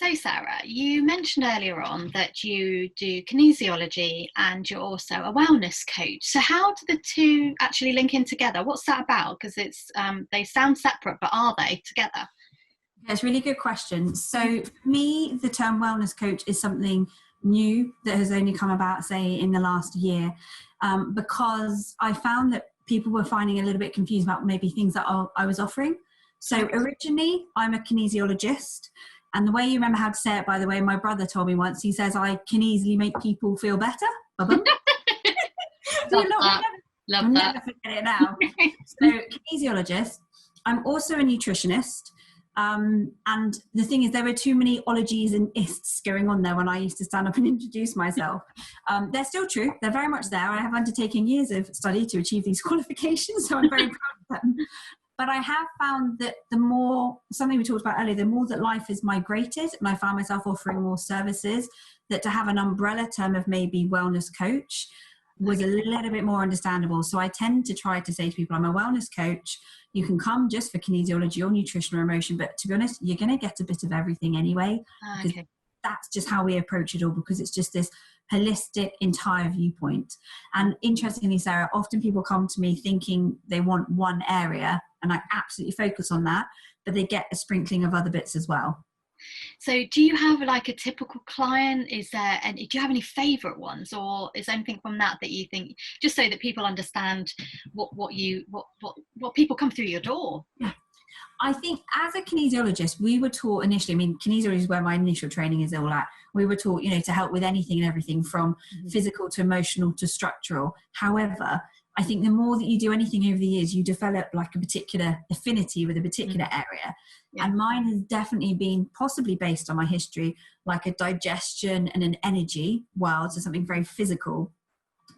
So Sarah, you mentioned earlier on that you do kinesiology and you're also a wellness coach. So how do the two actually link in together? What's that about? Because it's they sound separate, but are they together? That's a really good question. So for me, the term wellness coach is something new that has only come about, say, in the last year, because I found that people were finding a little bit confused about maybe things that I was offering. So originally, I'm a kinesiologist. And the way you remember how to say it, by the way, my brother told me once, he says, I can easily make people feel better. Love that. I'll never forget it now. So kinesiologist. I'm also a nutritionist. And the thing is, there were too many ologies and ists going on there when I used to stand up and introduce myself. They're still true. They're very much there. I have undertaken years of study to achieve these qualifications, so I'm very proud of them. But I have found that the more, something we talked about earlier, the more that life has migrated, and I found myself offering more services, that to have an umbrella term of maybe wellness coach was a little bit more understandable. So I tend to try to say to people, I'm a wellness coach. You can come just for kinesiology or nutrition or emotion, but to be honest, you're going to get a bit of everything anyway. Okay. That's just how we approach it all, because it's just this holistic, entire viewpoint. And interestingly, Sarah, often people come to me thinking they want one area, and I absolutely focus on that, but they get a sprinkling of other bits as well. So do you have like a typical client? Is there any, do you have any favorite ones, or is there anything from that you think, just so that people understand what people come through your door? Yeah. I think as a kinesiologist, we were taught initially, I mean, kinesiology is where my initial training is all at. We were taught, to help with anything and everything from physical to emotional to structural. However, I think the more that you do anything over the years, you develop like a particular affinity with a particular area. Yeah. And mine has definitely been, possibly based on my history, like a digestion and an energy world, so something very physical.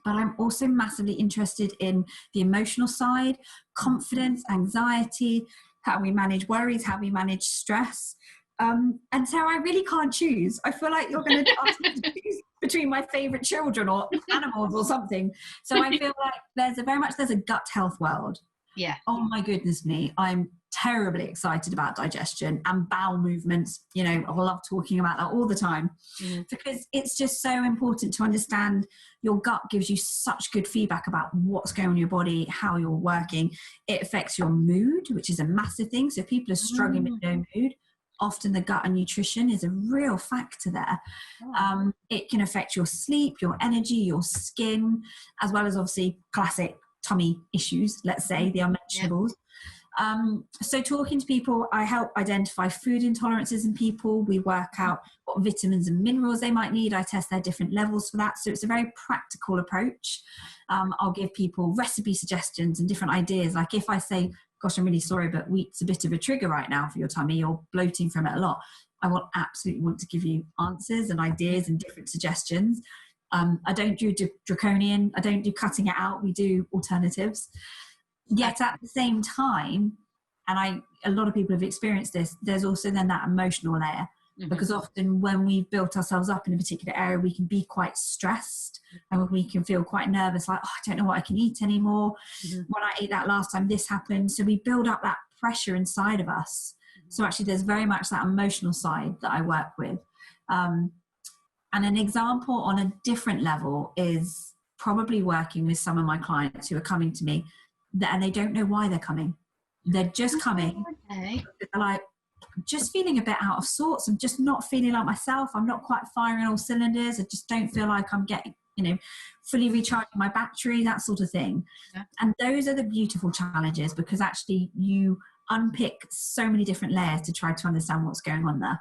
But I'm also massively interested in the emotional side, confidence, anxiety, how we manage worries, how we manage stress. And so I really can't choose. I feel like you're going to ask me to choose between my favorite children or animals or something. So I feel like there's a gut health world. Yeah. Oh my goodness me. I'm terribly excited about digestion and bowel movements. I love talking about that all the time because it's just so important to understand. Your gut gives you such good feedback about what's going on in your body, how you're working. It affects your mood, which is a massive thing. So if people are struggling with no mood, often the gut and nutrition is a real factor there. It can affect your sleep, your energy, your skin, as well as obviously classic tummy issues, let's say, the unmentionables. So talking to people, I help identify food intolerances in people. We work out what vitamins and minerals they might need. I test their different levels for that. So it's a very practical approach. I'll give people recipe suggestions and different ideas. Like if I say, gosh, I'm really sorry, but wheat's a bit of a trigger right now for your tummy, you're bloating from it a lot, I will absolutely want to give you answers and ideas and different suggestions. I don't do draconian, I don't do cutting it out, we do alternatives. Yet at the same time, and a lot of people have experienced this, there's also then that emotional layer. Because often when we've built ourselves up in a particular area, we can be quite stressed and we can feel quite nervous, like, oh, I don't know what I can eat anymore. When I ate that last time, this happened. So we build up that pressure inside of us. So actually there's very much that emotional side that I work with. And an example on a different level is probably working with some of my clients who are coming to me and they don't know why they're coming. They're just coming. They're like, just feeling a bit out of sorts. I'm just not feeling like myself. I'm not quite firing all cylinders. I just don't feel like I'm getting, fully recharging my battery, that sort of thing. Yeah. And those are the beautiful challenges, because actually you unpick so many different layers to try to understand what's going on there.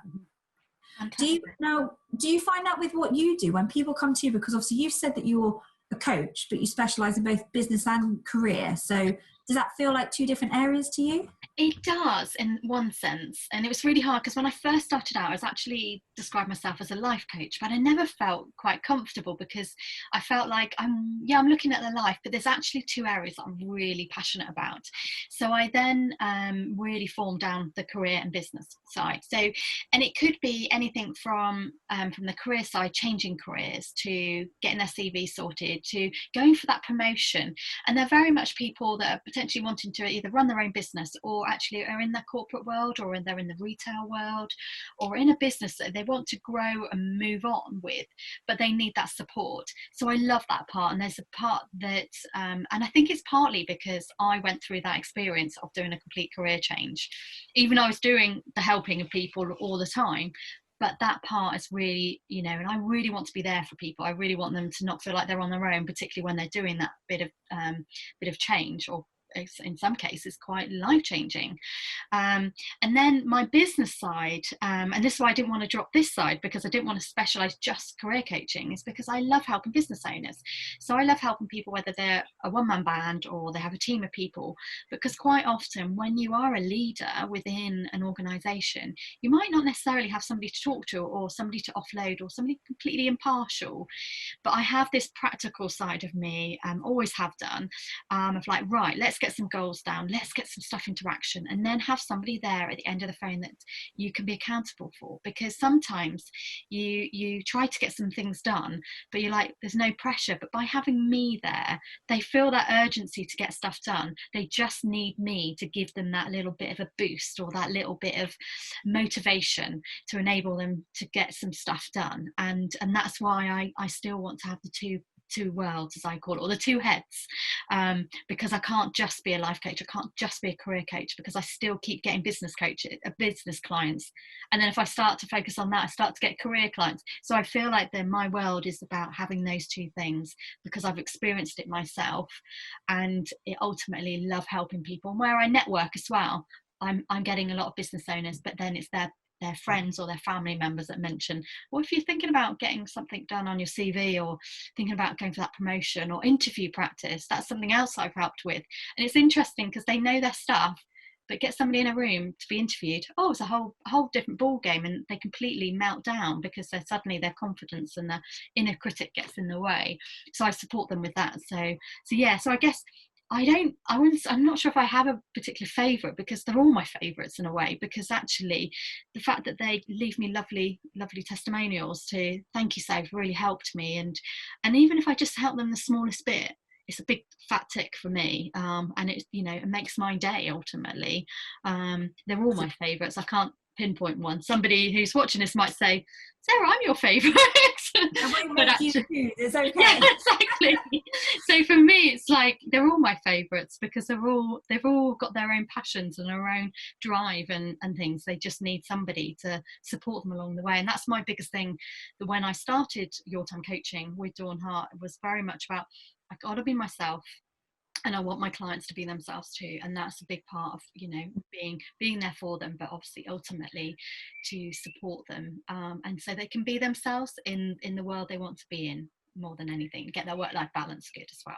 Do you find that with what you do when people come to you? Because obviously you've said that you're a coach, but you specialize in both business and career. So does that feel like two different areas to you? It does in one sense, and it was really hard because when I first started out I was actually described myself as a life coach, but I never felt quite comfortable because I felt like I'm looking at the life, but there's actually two areas that I'm really passionate about. So I then really formed down the career and business side. So, and it could be anything from the career side, changing careers, to getting their CV sorted, to going for that promotion. And they're very much people that are potentially wanting to either run their own business or people actually are in the corporate world, or they're in the retail world, or in a business that they want to grow and move on with, but they need that support. So I love that part. And there's a part that, and I think it's partly because I went through that experience of doing a complete career change. Even though I was doing the helping of people all the time, but that part is really, you know, and I really want to be there for people. I really want them to not feel like they're on their own, particularly when they're doing that bit of change, or in some cases quite life-changing. And then my business side, and this is why I didn't want to drop this side, because I didn't want to specialize just career coaching, is because I love helping business owners. So I love helping people, whether they're a one-man band or they have a team of people, because quite often when you are a leader within an organization, you might not necessarily have somebody to talk to, or somebody to offload, or somebody completely impartial. But I have this practical side of me, always have done, of like, right, let's get some goals down, let's get some stuff into action, and then have somebody there at the end of the phone that you can be accountable for. Because sometimes you try to get some things done, but you're like, there's no pressure. But by having me there, they feel that urgency to get stuff done. They just need me to give them that little bit of a boost, or that little bit of motivation to enable them to get some stuff done. And that's why I still want to have the two worlds, as I call it, or the two heads, because I can't just be a life coach, I can't just be a career coach, because I still keep getting business clients, and then if I start to focus on that, I start to get career clients. So I feel like my world is about having those two things, because I've experienced it myself, and it ultimately love helping people. And where I network as well, I'm getting a lot of business owners, but then it's their friends or their family members that mention, well, if you're thinking about getting something done on your CV, or thinking about going for that promotion or interview practice, that's something else I've helped with. And it's interesting because they know their stuff, but get somebody in a room to be interviewed, oh, it's a whole different ball game, and they completely melt down because suddenly their confidence and their inner critic gets in the way. So I support them with that. So yeah, so I guess I'm not sure if I have a particular favourite, because they're all my favourites in a way, because actually the fact that they leave me lovely testimonials to thank you, Save, really helped me. And even if I just help them the smallest bit, it's a big fat tick for me, and it, you know, it makes my day ultimately. They're all my favourites. I can't pinpoint one. Somebody who's watching this might say, Sarah, I'm your favourite. But actually, it's okay. Yeah, exactly. So for me, it's like they're all my favourites, because they've all got their own passions and their own drive and things. They just need somebody to support them along the way. And that's my biggest thing. That when I started Your Time Coaching with Dawn Hart, it was very much about, I got to be myself, and I want my clients to be themselves too. And that's a big part of, you know, being there for them, but obviously ultimately to support them, and so they can be themselves in the world they want to be in, more than anything, get their work-life balance good as well.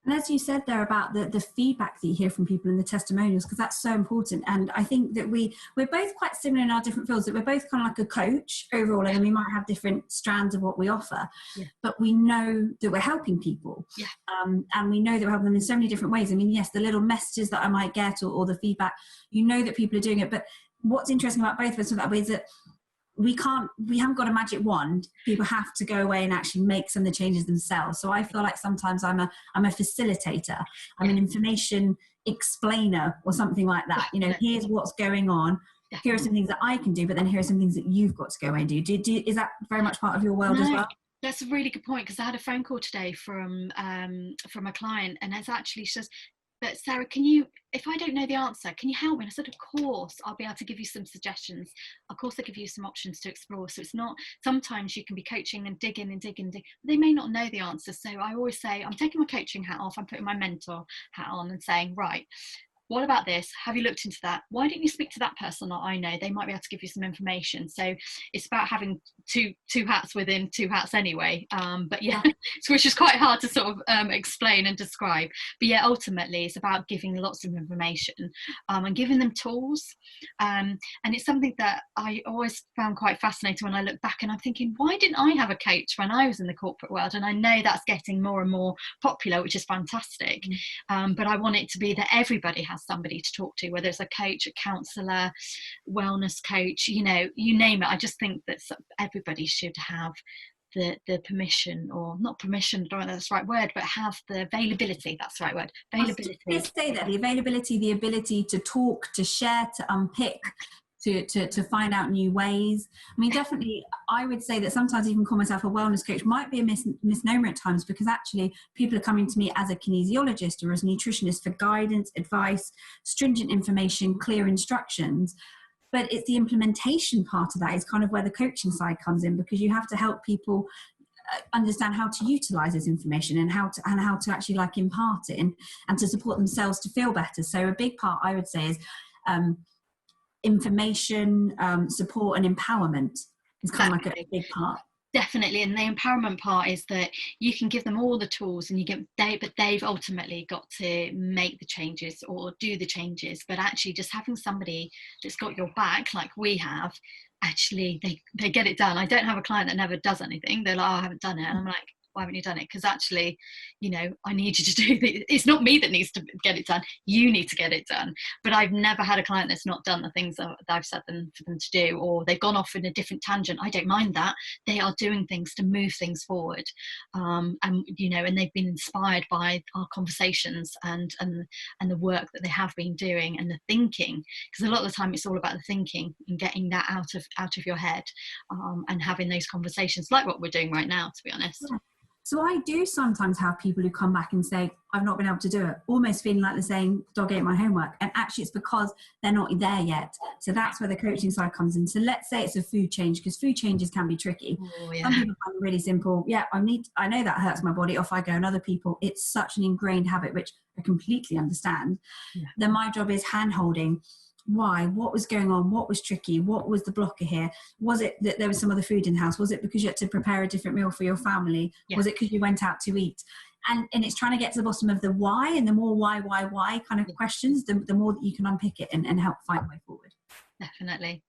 And as you said there about the feedback that you hear from people in the testimonials, because that's so important. And I think that we're both quite similar in our different fields, that we're both kind of like a coach overall, and we might have different strands of what we offer, but we know that we're helping people. And we know that we're helping them in so many different ways. I mean, yes, the little messages that I might get, or the feedback, you know that people are doing it. But what's interesting about both of us is that we haven't got a magic wand. People have to go away and actually make some of the changes themselves. So I feel like sometimes I'm a facilitator. I'm an information explainer or something like that. You know, here's what's going on. Here are some things that I can do, but then here are some things that you've got to go away and do. Is that very much part of your world as well? That's a really good point, because I had a phone call today from a client, and it's actually, she says, but Sarah, if I don't know the answer, can you help me? And I said, of course, I'll be able to give you some suggestions. Of course, I'll give you some options to explore. So it's not, sometimes you can be coaching and digging. They may not know the answer. So I always say, I'm taking my coaching hat off, I'm putting my mentor hat on and saying, right, what about this? Have you looked into that? Why don't you speak to that person that I know? They might be able to give you some information. So it's about having two hats within two hats anyway. But yeah, which is quite hard to sort of explain and describe. But yeah, ultimately it's about giving lots of information, and giving them tools. And it's something that I always found quite fascinating when I look back, and I'm thinking, why didn't I have a coach when I was in the corporate world? And I know that's getting more and more popular, which is fantastic. But I want it to be that everybody has somebody to talk to, whether it's a coach, a counsellor, wellness coach, you know, you name it. I just think that everybody should have the permission, or not permission, I don't know if that's the right word, but have the availability, that's the right word, availability. Let's say that the availability, the ability to talk, to share, to unpick, to find out new ways. I mean, definitely, I would say that sometimes even call myself a wellness coach might be a misnomer at times, because actually people are coming to me as a kinesiologist or as a nutritionist for guidance, advice, stringent information, clear instructions. But it's the implementation part of that is kind of where the coaching side comes in, because you have to help people understand how to utilize this information and how to actually like impart it and to support themselves to feel better. So a big part, I would say, is information, support, and empowerment is kind of like a big part. Definitely, and the empowerment part is that you can give them all the tools, and but they've ultimately got to make the changes or do the changes. But actually, just having somebody that's got your back, like we have, actually they get it done. I don't have a client that never does anything. They're like, oh, I haven't done it, and I'm like, why haven't you done it? Because actually, you know, I need you to do it. It's not me that needs to get it done. You need to get it done. But I've never had a client that's not done the things that I've said for them to do, or they've gone off in a different tangent. I don't mind that. They are doing things to move things forward. And, you know, and they've been inspired by our conversations and the work that they have been doing, and the thinking, because a lot of the time it's all about the thinking and getting that out of your head, and having those conversations like what we're doing right now, to be honest. Yeah. So I do sometimes have people who come back and say, I've not been able to do it, almost feeling like they're saying, dog ate my homework. And actually it's because they're not there yet. So that's where the coaching side comes in. So let's say it's a food change, because food changes can be tricky. Oh, yeah. Some people find it really simple. Yeah, I know that hurts my body, off I go. And other people, it's such an ingrained habit, which I completely understand. Yeah. Then my job is hand-holding. Why? What was going on? What was tricky? What was the blocker here? Was it that there was some other food in the house? Was it because you had to prepare a different meal for your family? Yeah. Was it because you went out to eat? And it's trying to get to the bottom of the why, and the more why kind of questions, the more that you can unpick it and help find a way forward. Definitely.